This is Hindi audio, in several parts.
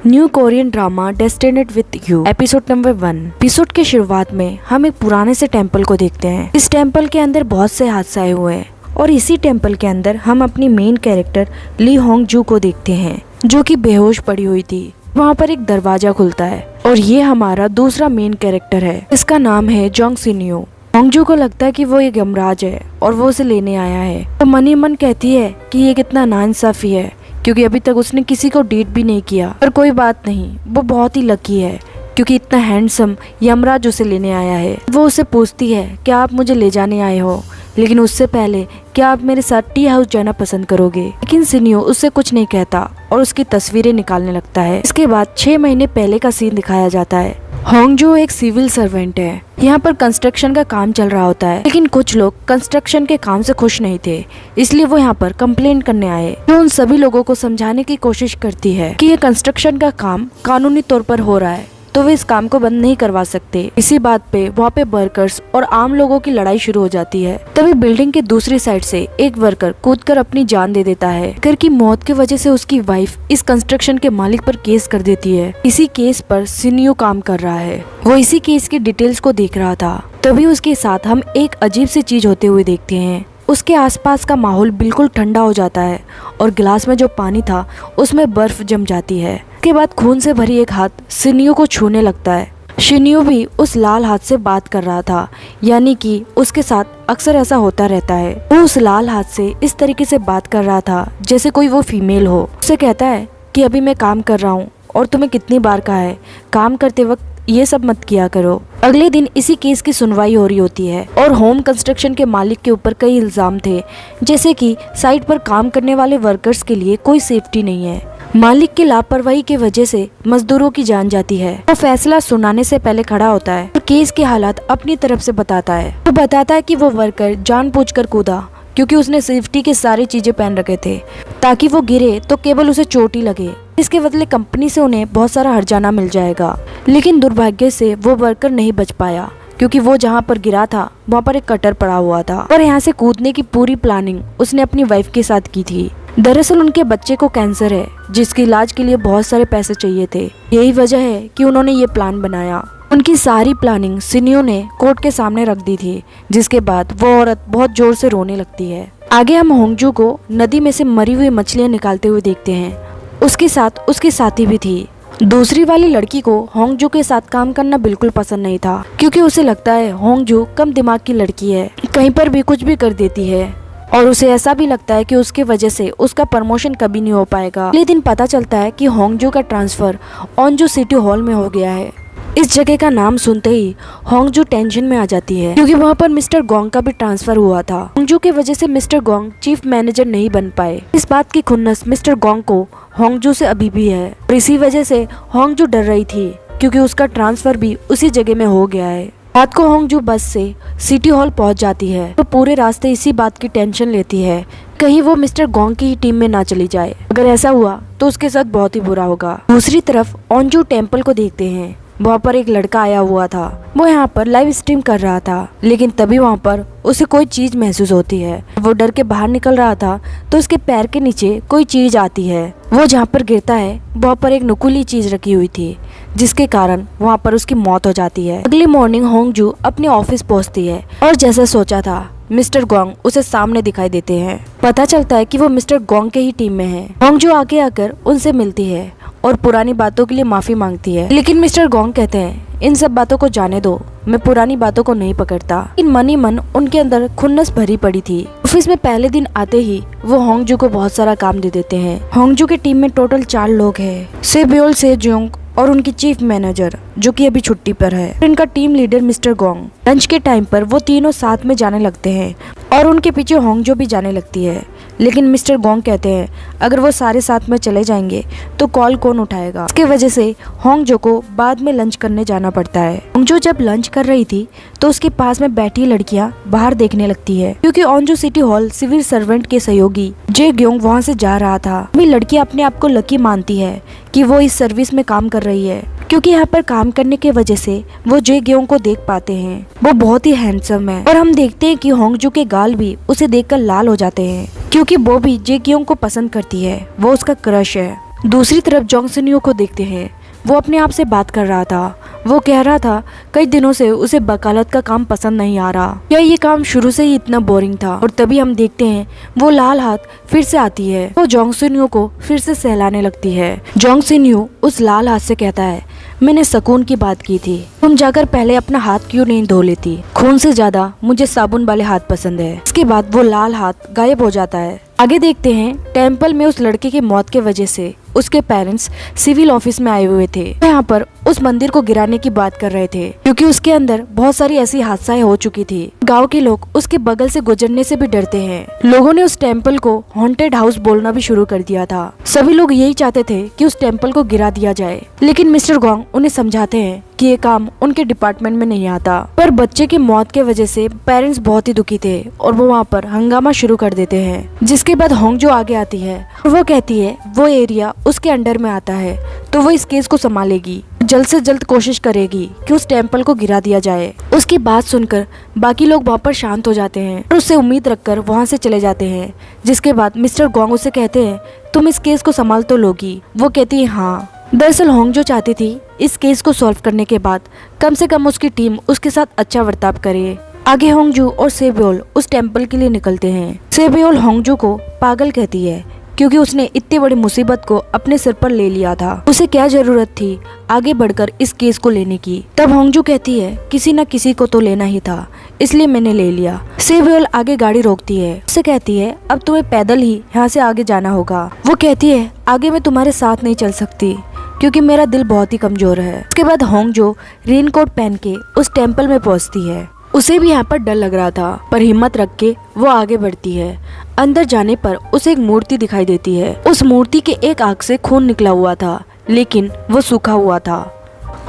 New Korean drama destined with you episode number 1। Episode के शुरुआत में हम एक पुराने से टेम्पल को देखते हैं। इस टेम्पल के अंदर बहुत से हादसे आए हुए हैं और इसी टेम्पल के अंदर हम अपनी मेन कैरेक्टर ली होंग जू को देखते हैं जो कि बेहोश पड़ी हुई थी। वहाँ पर एक दरवाजा खुलता है और ये हमारा दूसरा मेन कैरेक्टर है। इसका नाम है जोंग सिन्यो। होंग जू को लगता है कि वो एक यमराज है और वो उसे लेने आया है। तो मन ही मन कहती है कि ये कितना नाइंसाफी है क्योंकि अभी तक उसने किसी को डेट भी नहीं किया। पर कोई बात नहीं, वो बहुत ही लकी है क्योंकि इतना हैंडसम यमराज उसे लेने आया है। वो उससे पूछती है क्या आप मुझे ले जाने आए हो, लेकिन उससे पहले क्या आप मेरे साथ टी हाउस जाना पसंद करोगे। लेकिन सिन्यो उससे कुछ नहीं कहता और उसकी तस्वीरें निकालने लगता है। इसके बाद 6 महीने पहले का सीन दिखाया जाता है। होंग जू एक सिविल सर्वेंट है। यहाँ पर कंस्ट्रक्शन का काम चल रहा होता है, लेकिन कुछ लोग कंस्ट्रक्शन के काम से खुश नहीं थे, इसलिए वो यहाँ पर कंप्लेन करने आए। जो उन सभी लोगों को समझाने की कोशिश करती है कि ये कंस्ट्रक्शन का काम कानूनी तौर पर हो रहा है तो वे इस काम को बंद नहीं करवा सकते। इसी बात पे वहाँ पे वर्कर्स और आम लोगों की लड़ाई शुरू हो जाती है। तभी बिल्डिंग के दूसरी साइड से एक वर्कर कूदकर अपनी जान दे देता है। वर्कर की मौत की वजह से उसकी वाइफ इस कंस्ट्रक्शन के मालिक पर केस कर देती है। इसी केस पर सिन्यो काम कर रहा है। वो इसी केस की डिटेल्स को देख रहा था। तभी उसके साथ हम एक अजीब सी चीज होते हुए देखते हैं। उसके आसपास का माहौल बिल्कुल ठंडा हो जाता है और गिलास में जो पानी था उसमें बर्फ जम जाती है। उसके बाद खून से भरी एक हाथ सिन्यो को छूने लगता है। सिन्यो भी उस लाल हाथ से बात कर रहा था, यानी कि उसके साथ अक्सर ऐसा होता रहता है। वो उस लाल हाथ से इस तरीके से बात कर रहा था जैसे कोई वो फीमेल हो। उसे कहता है कि अभी मैं काम कर रहा हूँ और तुम्हें कितनी बार कहा है काम करते वक्त ये सब मत किया करो। अगले दिन इसी केस की सुनवाई हो रही होती है और होम कंस्ट्रक्शन के मालिक के ऊपर कई इल्जाम थे, जैसे कि साइट पर काम करने वाले वर्कर्स के लिए कोई सेफ्टी नहीं है। मालिक की लापरवाही की वजह से मजदूरों की जान जाती है। वो फैसला सुनाने से पहले खड़ा होता है और केस के हालात अपनी तरफ से बताता है। वो बताता है कि वो वर्कर जानबूझकर कूदा क्योंकि उसने सेफ्टी के सारी चीजें पहन रखे थे ताकि वो गिरे तो केवल उसे चोट ही लगे। इसके बदले कंपनी से उन्हें बहुत सारा हर्जाना मिल जाएगा। लेकिन दुर्भाग्य से वो वर्कर नहीं बच पाया क्योंकि वो जहाँ पर गिरा था वहाँ पर एक कटर पड़ा हुआ था और यहाँ से कूदने की पूरी प्लानिंग उसने अपनी वाइफ के साथ की थी। दरअसल उनके बच्चे को कैंसर है जिसके इलाज के लिए बहुत सारे पैसे चाहिए थे। यही वजह है कि उन्होंने ये प्लान बनाया। उनकी सारी प्लानिंग सिन्यो ने कोर्ट के सामने रख दी थी, जिसके बाद वो औरत बहुत जोर से रोने लगती है। आगे हम होंग जू को नदी में से मरी हुई मछलियाँ निकालते हुए देखते हैं। उसके साथ उसकी साथी भी थी। दूसरी वाली लड़की को होंग जू के साथ काम करना बिल्कुल पसंद नहीं था क्योंकि उसे लगता है होंग जू कम दिमाग की लड़की है, कहीं पर भी कुछ भी कर देती है और उसे ऐसा भी लगता है कि उसके वजह से उसका प्रमोशन कभी नहीं हो पाएगा। अगले दिन पता चलता है कि होंग जू का ट्रांसफर ओंजू सिटी हॉल में हो गया है। इस जगह का नाम सुनते ही होंग जू टेंशन में आ जाती है क्योंकि वहाँ पर मिस्टर गोंग का भी ट्रांसफर हुआ था। होंग जू की वजह से मिस्टर गोंग चीफ मैनेजर नहीं बन पाए। इस बात की खुन्नस मिस्टर गोंग को होंग जू से अभी भी है और इसी वजह से होंग जू डर रही थी क्योंकि उसका ट्रांसफर भी उसी जगह में हो गया है। रात को होंग जू बस से सिटी हॉल पहुंच जाती है तो पूरे रास्ते इसी बात की टेंशन लेती है कहीं वो मिस्टर गोंग की ही टीम में ना चली जाए। अगर ऐसा हुआ तो उसके साथ बहुत ही बुरा होगा। दूसरी तरफ ओंजू टेम्पल को देखते हैं। वहाँ पर एक लड़का आया हुआ था। वो यहाँ पर लाइव स्ट्रीम कर रहा था, लेकिन तभी वहाँ पर उसे कोई चीज महसूस होती है। वो डर के बाहर निकल रहा था तो उसके पैर के नीचे कोई चीज आती है। वो जहाँ पर गिरता है वहाँ पर एक नुकीली चीज रखी हुई थी जिसके कारण वहाँ पर उसकी मौत हो जाती है। अगली मॉर्निंग होंग जू अपने ऑफिस पहुँचती है और जैसा सोचा था मिस्टर गोंग उसे सामने दिखाई देते हैं। पता चलता है कि वो मिस्टर गोंग के ही टीम में है। होंग जू आगे आकर उनसे मिलती है और पुरानी बातों के लिए माफी मांगती है, लेकिन मिस्टर गोंग कहते हैं इन सब बातों को जाने दो, मैं पुरानी बातों को नहीं पकड़ता। लेकिन मन ही मन उनके अंदर खुन्नस भरी पड़ी थी। ऑफिस में पहले दिन आते ही वो होंग जू को बहुत सारा काम दे देते हैं। होंग जू की टीम में टोटल 4 लोग हैं, सेब्योल सेजोंग और उनकी चीफ मैनेजर जो कि अभी छुट्टी पर है, इनका team leader mister gong. Lunch के टाइम पर वो तीनों साथ में जाने लगते हैं और उनके पीछे होंग जू भी जाने लगती है। लेकिन मिस्टर गोंग कहते हैं अगर वो सारे साथ में चले जाएंगे तो कॉल कौन उठाएगा। इसके वजह से होंग जू को बाद में लंच करने जाना पड़ता है। होंग जू जब लंच कर रही थी तो उसके पास में बैठी लड़कियां बाहर देखने लगती है क्योंकि ओंजू सिटी हॉल सिविल सर्वेंट के सहयोगी जे ग्योंग वहाँ से जा रहा था। अभी लड़की अपने आप को लकी मानती है कि वो इस सर्विस में काम कर रही है क्योंकि यहाँ पर काम करने की वजह से वो जे ग्योंग को देख पाते हैं। वो बहुत ही हैंडसम है और हम देखते हैं कि होंग जू के गाल भी उसे देखकर लाल हो जाते हैं क्योंकि वो भी जे ग्योंग को पसंद करती है, वो उसका क्रश है। दूसरी तरफ जोंग सिन्यू को देखते हैं। वो अपने आप से बात कर रहा था। वो कह रहा था कई दिनों से उसे वकालत का काम पसंद नहीं आ रहा, या ये काम शुरू से ही इतना बोरिंग था। और तभी हम देखते हैं वो लाल हाथ फिर से आती है। वो जोंग सिन्यू को फिर से सहलाने लगती है। जोंग सिन्यू उस लाल हाथ से कहता है, मैंने सुकून की बात की थी, तुम जाकर पहले अपना हाथ क्यों नहीं धो लेती? खून से ज्यादा मुझे साबुन वाले हाथ पसंद है। इसके बाद वो लाल हाथ गायब हो जाता है। आगे देखते हैं टेम्पल में उस लड़के की मौत के वजह से उसके पेरेंट्स सिविल ऑफिस में आए हुए थे। यहाँ पर उस मंदिर को गिराने की बात कर रहे थे, क्योंकि उसके अंदर बहुत सारी ऐसी हादसाएं हो चुकी थी। गांव के लोग उसके बगल से गुजरने से भी डरते हैं। लोगों ने उस टेम्पल को हॉन्टेड हाउस बोलना भी शुरू कर दिया था। सभी लोग यही चाहते थे कि उस टेम्पल को गिरा दिया जाए, लेकिन मिस्टर गोंग उन्हें समझाते हैं कि ये काम उनके डिपार्टमेंट में नहीं आता। पर बच्चे की मौत के वजह से पेरेंट्स बहुत ही दुखी थे और वो वहाँ पर हंगामा शुरू कर देते हैं। जिसके बाद होंगजो आगे आती है और वो कहती है वो एरिया उसके अंडर में आता है, तो वो इस केस को संभालेगी। जल्द से जल्द कोशिश करेगी कि उस टेम्पल को गिरा दिया जाए। उसकी बात सुनकर बाकी लोग वहाँ पर शांत हो जाते हैं और उससे उम्मीद रखकर वहाँ से चले जाते हैं। जिसके बाद मिस्टर गोंग उसे कहते हैं, तुम इस केस को संभाल तो लोगी? वो कहती है हाँ। दरअसल होंगजो चाहती थी इस केस को सॉल्व करने के बाद कम से कम उसकी टीम उसके साथ अच्छा बर्ताव करे। आगे होंगजो और सेब्योल उस टेम्पल के लिए निकलते हैं। सेब्योल होंगजो को पागल कहती है, क्योंकि उसने इतनी बड़ी मुसीबत को अपने सिर पर ले लिया था। उसे क्या जरूरत थी आगे बढ़कर इस केस को लेने की? तब होंगजो कहती है, किसी न किसी को तो लेना ही था, इसलिए मैंने ले लिया। सेब्योल आगे गाड़ी रोकती है, उससे कहती है अब तुम्हें पैदल ही यहाँ से आगे जाना होगा। वो कहती है आगे मैं तुम्हारे साथ नहीं चल सकती, क्योंकि मेरा दिल बहुत ही कमजोर है। उसके बाद होंगजो रेनकोट पहन के उस टेम्पल में पहुँचती है। उसे भी यहाँ पर डर लग रहा था, पर हिम्मत रख के वो आगे बढ़ती है। अंदर जाने पर उसे एक मूर्ति दिखाई देती है। उस मूर्ति के एक आंख से खून निकला हुआ था, लेकिन वो सूखा हुआ था।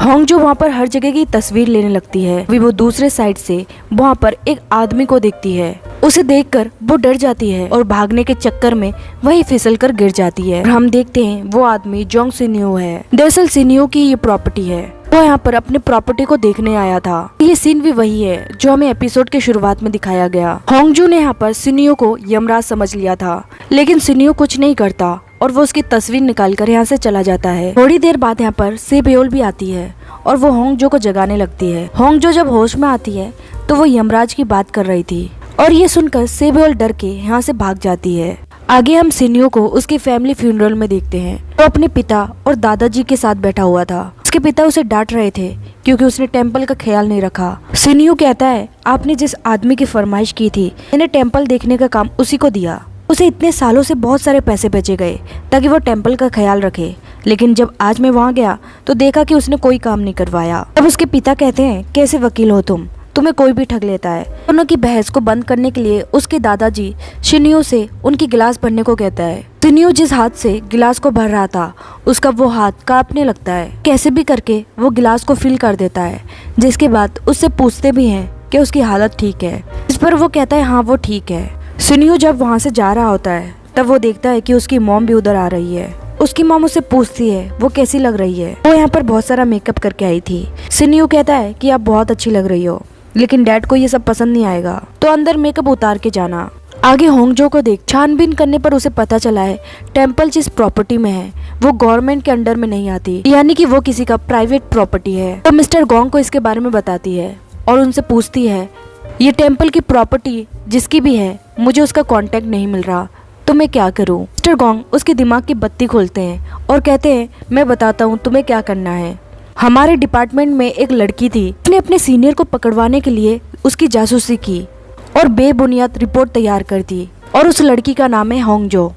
होंगजो वहाँ पर हर जगह की तस्वीर लेने लगती है। अभी वो दूसरे साइड से वहाँ पर एक आदमी को देखती है। उसे देखकर वो डर जाती है और भागने के चक्कर में वही फिसल कर गिर जाती है। और हम देखते हैं वो आदमी जोंग सिन्यू है। दरअसल सिन्यू की ये प्रॉपर्टी है। वो यहाँ पर अपने प्रॉपर्टी को देखने आया था। ये सीन भी वही है जो हमें एपिसोड के शुरुआत में दिखाया गया। होंगजो ने यहाँ पर सिन्यू को यमराज समझ लिया था, लेकिन सिन्यू कुछ नहीं करता और वो उसकी तस्वीर निकालकर यहाँ से चला जाता है। थोड़ी देर बाद यहाँ पर सेब्योल भी आती है और वो होंगजो को जगाने लगती है। होंगजो जब होश में आती है तो वो यमराज की बात कर रही थी और ये सुनकर सेब्योल डर के यहाँ से भाग जाती है। आगे हम सिन्यू को उसकी फैमिली फ्यूनरल में देखते हैं। वो अपने पिता और दादाजी के साथ बैठा हुआ था। उसके पिता उसे डांट रहे थे क्योंकि उसने टेम्पल का ख्याल नहीं रखा। सिन्यू कहता है आपने जिस आदमी की फरमाइश की थी मैंने टेम्पल देखने का काम उसी को दिया। उसे इतने सालों से बहुत सारे पैसे बेचे गए ताकि वो टेम्पल का ख्याल रखे, लेकिन जब आज मैं वहाँ गया तो देखा कि उसने कोई काम नहीं करवाया। तब उसके पिता कहते हैं कैसे वकील हो तुम, तुम्हें कोई भी ठग लेता है। दोनों की बहस को बंद करने के लिए उसके दादाजी सिन्यू से उनकी गिलास भरने को कहता है। सिन्यू जिस हाथ से गिलास को भर रहा था उसका वो हाथ कांपने लगता है। कैसे भी करके वो गिलास को फिल कर देता है, जिसके बाद उससे पूछते भी हैं कि उसकी हालत ठीक है। इस पर वो कहता है हाँ वो ठीक है। सिन्यू जब वहाँ से जा रहा होता है तब वो देखता है कि उसकी मॉम भी उधर आ रही है। उसकी मॉम उससे पूछती है वो कैसी लग रही है। वो यहाँ पर बहुत सारा मेकअप करके आई थी। सिन्यू कहता है कि आप बहुत अच्छी लग रही हो, लेकिन डैड को ये सब पसंद नहीं आएगा, तो अंदर मेकअप उतार के जाना। आगे होंगजो को देख छानबीन करने पर उसे पता चला है टेम्पल जिस प्रॉपर्टी में है वो गवर्नमेंट के अंडर में नहीं आती, यानी कि वो किसी का प्राइवेट प्रॉपर्टी है। तो मिस्टर गोंग को इसके बारे में बताती है और उनसे पूछती है ये टेम्पल की प्रॉपर्टी जिसकी भी है मुझे उसका कांटेक्ट नहीं मिल रहा, तो मैं क्या करूं? मिस्टर गोंग उसके दिमाग की बत्ती खोलते हैं और कहते हैं मैं बताता हूँ तुम्हें क्या करना है। हमारे डिपार्टमेंट में एक लड़की थी, उसने अपने सीनियर को पकड़वाने के लिए उसकी जासूसी की और बेबुनियाद रिपोर्ट तैयार कर दी, और उस लड़की का नाम है होंगजो।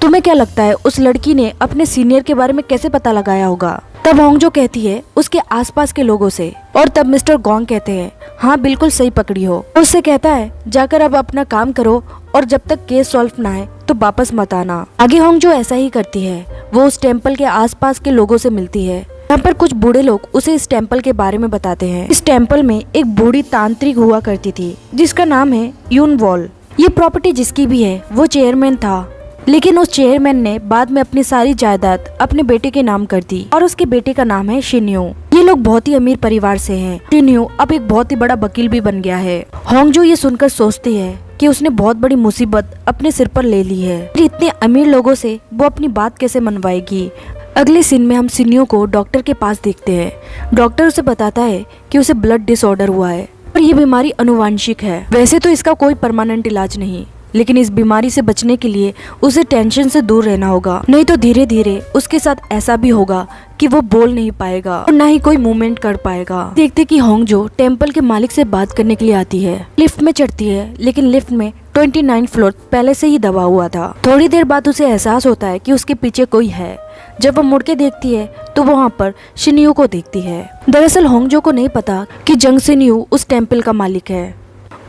तुम्हें क्या लगता है उस लड़की ने अपने सीनियर के बारे में कैसे पता लगाया होगा? तब होंगजो कहती है उसके आसपास के लोगों से, और तब मिस्टर गोंग कहते हैं हाँ बिल्कुल सही पकड़ी हो। उससे कहता है जाकर अब अपना काम करो और जब तक केस सॉल्व ना है तो वापस मत आना। आगे होंगजो ऐसा ही करती है। वो उस टेम्पल के आसपास के लोगों से मिलती है। यहाँ पर कुछ बूढ़े लोग उसे इस टेम्पल के बारे में बताते हैं। इस टेम्पल में एक बूढ़ी तांत्रिक हुआ करती थी जिसका नाम है यून वॉल। ये प्रॉपर्टी जिसकी भी है वो चेयरमैन था, लेकिन उस चेयरमैन ने बाद में अपनी सारी जायदाद अपने बेटे के नाम कर दी और उसके बेटे का नाम है शिन्यू। ये लोग बहुत ही अमीर परिवार से हैं। शिन्यू अब एक बहुत ही बड़ा वकील भी बन गया है। होंगजो ये सुनकर सोचती है कि उसने बहुत बड़ी मुसीबत अपने सिर पर ले ली है। फिर इतने अमीर लोगों से वो अपनी बात कैसे मनवाएगी। अगले सीन में हम शिन्यू को डॉक्टर के पास देखते हैं। डॉक्टर उसे बताता है कि उसे ब्लड डिसऑर्डर हुआ है और ये बीमारी अनुवांशिक है। वैसे तो इसका कोई परमानेंट इलाज नहीं, लेकिन इस बीमारी से बचने के लिए उसे टेंशन से दूर रहना होगा, नहीं तो धीरे धीरे उसके साथ ऐसा भी होगा कि वो बोल नहीं पाएगा और ना ही कोई मूवमेंट कर पाएगा। देखते कि होंगजो टेम्पल के मालिक से बात करने के लिए आती है। लिफ्ट में चढ़ती है, लेकिन लिफ्ट में 29 फ्लोर पहले से ही दबा हुआ था। थोड़ी देर बाद उसे एहसास होता है कि उसके पीछे कोई है। जब वो मुड़ के देखती है तो वहाँ पर शिन्यू को देखती है। दरअसल होंगजो को नहीं पता कि जंग शिन्यू उस टेम्पल का मालिक है।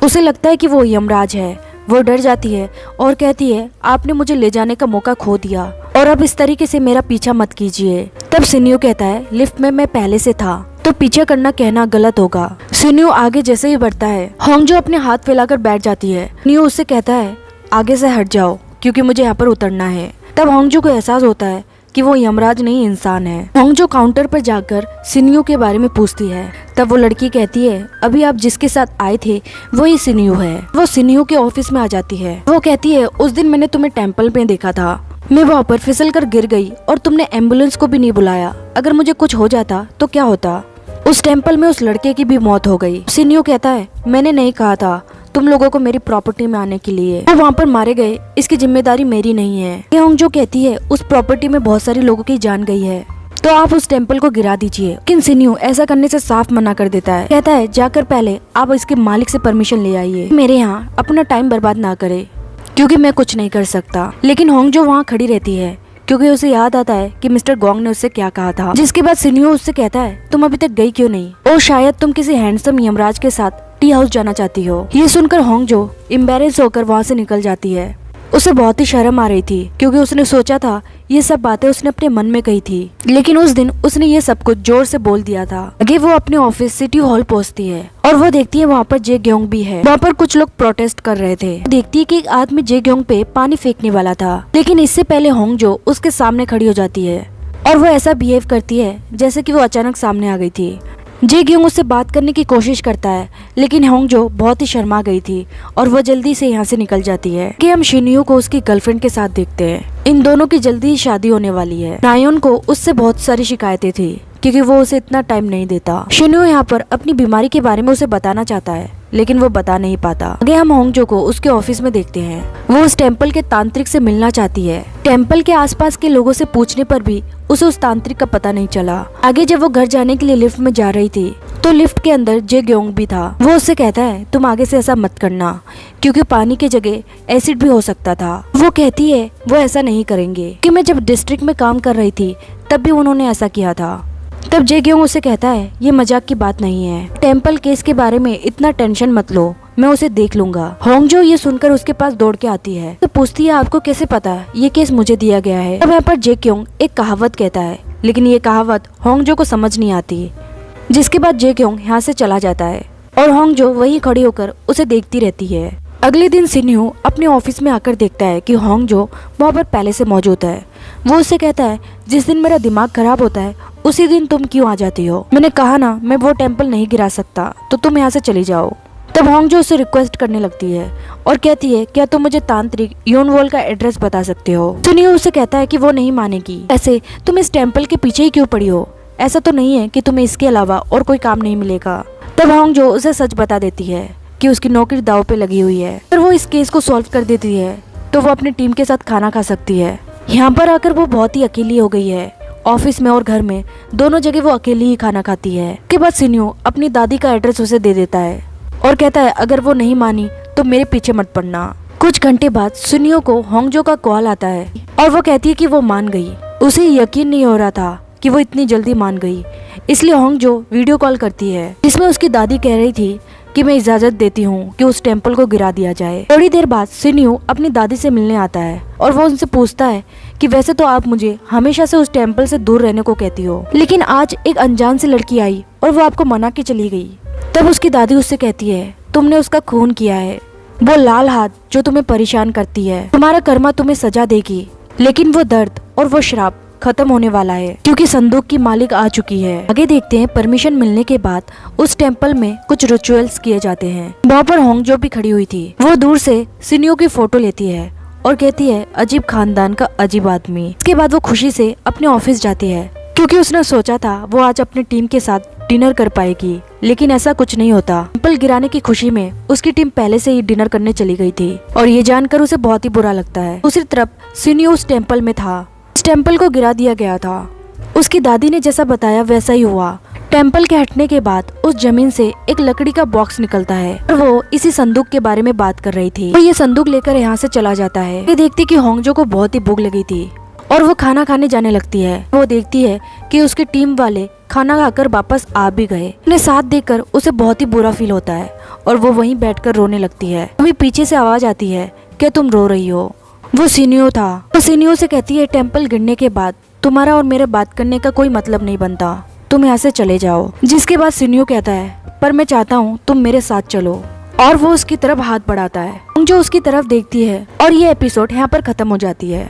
उसे लगता है कि वो यमराज है। वो डर जाती है और कहती है, आपने मुझे ले जाने का मौका खो दिया और अब इस तरीके से मेरा पीछा मत कीजिए। तब शिन्यू कहता है, लिफ्ट में मैं पहले से था तो पीछे करना कहना गलत होगा। शिन्यू आगे जैसे ही बढ़ता है, होंगजो अपने हाथ फैलाकर बैठ जाती है। शिन्यू उससे कहता है, आगे से हट जाओ क्योंकि मुझे यहाँ पर उतरना है। तब होंगजो को एहसास होता है कि वो यमराज नहीं इंसान है। होंगजो काउंटर पर जाकर शिन्यू के बारे में पूछती है। तब वो लड़की कहती है, अभी आप जिसके साथ आए थे वही शिन्यू है। वो शिन्यू के ऑफिस में आ जाती है। वो कहती है, उस दिन मैंने तुम्हें टेम्पल में देखा था। मैं वहाँ पर फिसल कर गिर गई और तुमने एम्बुलेंस को भी नहीं बुलाया। अगर मुझे कुछ हो जाता तो क्या होता। उस टेम्पल में उस लड़के की भी मौत हो गई। शिन्यू कहता है, मैंने नहीं कहा था तुम लोगों को मेरी प्रॉपर्टी में आने के लिए। वो वहाँ पर मारे गए, इसकी जिम्मेदारी मेरी नहीं है। होंगजो कहती है, उस प्रॉपर्टी में बहुत सारे लोगों की जान गई है तो आप उस टेम्पल को गिरा दीजिए। लेकिन शिन्यू ऐसा करने से साफ मना कर देता है। कहता है, जाकर पहले आप इसके मालिक से परमिशन ले आइए। मेरे यहाँ अपना टाइम बर्बाद ना करे क्योंकि मैं कुछ नहीं कर सकता। लेकिन होंगजो वहाँ खड़ी रहती है क्योंकि उसे याद आता है कि मिस्टर गोंग ने उससे क्या कहा था। जिसके बाद शिन्यू उससे कहता है, तुम अभी तक गई क्यों नहीं? और शायद तुम किसी हैंडसम यमराज के साथ टी हाउस जाना चाहती हो। ये सुनकर होंगजो एम्बैरेस होकर वहाँ से निकल जाती है। उसे बहुत ही शर्म आ रही थी क्योंकि उसने सोचा था ये सब बातें उसने अपने मन में कही थी, लेकिन उस दिन उसने ये सब कुछ जोर से बोल दिया था। आगे वो अपने ऑफिस सिटी हॉल पहुंचती है और वो देखती है वहाँ पर जे ग्योंग भी है। वहाँ पर कुछ लोग प्रोटेस्ट कर रहे थे। देखती है कि एक आदमी जे ग्योंग पे पानी फेंकने वाला था, लेकिन इससे पहले होंगजो उसके सामने खड़ी हो जाती है और वो ऐसा बिहेव करती है जैसे कि वो अचानक सामने आ गई थी। जे ग्योंग उससे बात करने की कोशिश करता है, लेकिन होंगजो बहुत ही शर्मा गई थी और वो जल्दी से यहाँ से निकल जाती है। कि हम शिन्यू को उसकी गर्लफ्रेंड के साथ देखते हैं। इन दोनों की जल्दी ही शादी होने वाली है। नायोन को उससे बहुत सारी शिकायतें थी क्योंकि वो उसे इतना टाइम नहीं देता। शिन्यू यहाँ पर अपनी बीमारी के बारे में उसे बताना चाहता है, लेकिन वो बता नहीं पाता। आगे हम होंगजो को उसके ऑफिस में देखते हैं। वो उस टेम्पल के तांत्रिक से मिलना चाहती है। टेम्पल के आसपास के लोगों से पूछने पर भी उसे उस तांत्रिक का पता नहीं चला। आगे जब वो घर जाने के लिए लिफ्ट में जा रही थी तो लिफ्ट के अंदर जे ग्योंग भी था। वो उससे कहता है, तुम आगे से ऐसा मत करना क्योंकि पानी की जगह एसिड भी हो सकता था। वो कहती है, वो ऐसा नहीं करेंगे कि मैं जब डिस्ट्रिक्ट में काम कर रही थी तब भी उन्होंने ऐसा किया था। तब जे ग्योंग उसे कहता है, ये मजाक की बात नहीं है। टेम्पल केस के बारे में इतना टेंशन मत लो, मैं उसे देख लूंगा। होंगजो ये सुनकर उसके पास दौड़ के आती है तो पूछती है, आपको कैसे पता ये केस मुझे दिया गया है? तब यहाँ पर जे ग्योंग एक कहावत कहता है, लेकिन ये कहावत होंगजो को समझ नहीं आती। जिसके बाद जे ग्योंग यहाँ से चला जाता है और होंगजो वहीं खड़ी होकर उसे देखती रहती है। अगले दिन शिन्यू अपने ऑफिस में आकर देखता है कि होंगजो वहाँ पर पहले से मौजूद है। वो उससे कहता है, जिस दिन मेरा दिमाग खराब होता है उसी दिन तुम क्यों आ जाती हो? मैंने कहा ना मैं वो टेम्पल नहीं गिरा सकता, तो तुम यहाँ से चली जाओ। तब होंगजो उसे रिक्वेस्ट करने लगती है और कहती है, क्या तुम मुझे तांत्रिक योनवोल का एड्रेस बता सकते हो? शिन्यू उसे कहता है कि वो नहीं मानेगी। ऐसे तुम इस टेम्पल के पीछे ही क्यों पड़ी हो? ऐसा तो नहीं है कि तुम्हें इसके अलावा और कोई काम नहीं मिलेगा। तब होंगजो उसे सच बता देती है कि उसकी नौकरी दाव पे लगी हुई है। अगर वो इस केस को सॉल्व कर देती है तो वो अपनी टीम के साथ खाना खा सकती है। यहाँ पर आकर वो बहुत ही अकेली हो गई है। ऑफिस में और घर में दोनों जगह वो अकेली ही खाना खाती है। उसके बाद शिन्यू अपनी दादी का एड्रेस उसे दे देता है और कहता है, अगर वो नहीं मानी तो मेरे पीछे मत पड़ना। कुछ घंटे बाद शिन्यू को होंगजो का कॉल आता है और वो कहती है कि वो मान गई। उसे यकीन नहीं हो रहा था कि वो इतनी जल्दी मान गई, इसलिए होंगजो वीडियो कॉल करती है जिसमें उसकी दादी कह रही थी कि मैं इजाजत देती हूँ कि उस टेम्पल को गिरा दिया जाए। थोड़ी देर बाद शिन्यू अपनी दादी से मिलने आता है और वो उनसे पूछता है कि वैसे तो आप मुझे हमेशा से उस टेम्पल से दूर रहने को कहती हो, लेकिन आज एक अनजान सी लड़की आई और वो आपको मना के चली गई। तब उसकी दादी उससे कहती है, तुमने उसका खून किया है, वो लाल हाथ जो तुम्हें परेशान करती है, तुम्हारा कर्मा तुम्हें सजा देगी, लेकिन वो दर्द और वो श्राप खत्म होने वाला है क्योंकि संदूक की मालिक आ चुकी है। आगे देखते हैं परमिशन मिलने के बाद उस टेम्पल में कुछ रिचुअल्स किए जाते हैं। वहाँ पर होंगजो भी खड़ी हुई थी। वो दूर से सिनियो की फोटो लेती है और कहती है अजीब खानदान का अजीब आदमी। इसके बाद वो खुशी से अपने ऑफिस जाती है क्योंकि उसने सोचा था वो आज अपनी टीम के साथ डिनर कर पाएगी, लेकिन ऐसा कुछ नहीं होता। टेम्पल गिराने की खुशी में उसकी टीम पहले से ही डिनर करने चली गई थी और ये जानकर उसे बहुत ही बुरा लगता है। दूसरी तरफ सिनियो उस टेम्पल में था। इस टेम्पल को गिरा दिया गया था। उसकी दादी ने जैसा बताया वैसा ही हुआ। टेम्पल के हटने के बाद उस जमीन से एक लकड़ी का बॉक्स निकलता है और वो इसी संदूक के बारे में बात कर रही थी। वो ये संदूक लेकर यहाँ से चला जाता है। ये देखती कि होंगजो को बहुत ही भूख लगी थी और वो खाना खाने जाने लगती है। वो देखती है कि उसकी टीम वाले खाना खाकर वापस आ भी गए। उन्हें साथ देखकर उसे बहुत ही बुरा फील होता है और वो वहीं बैठकर रोने लगती है। अभी पीछे से आवाज आती है कि तुम रो रही हो। वो सिनियो था। वो सिनियो से कहती है टेम्पल गिरने के बाद तुम्हारा और मेरे बात करने का कोई मतलब नहीं बनता, तुम यहाँ से चले जाओ। जिसके बाद सिनियो कहता है पर मैं चाहता हूँ तुम मेरे साथ चलो, और वो उसकी तरफ हाथ बढ़ाता है। जो उसकी तरफ देखती है और ये एपिसोड यहाँ पर खत्म हो जाती है।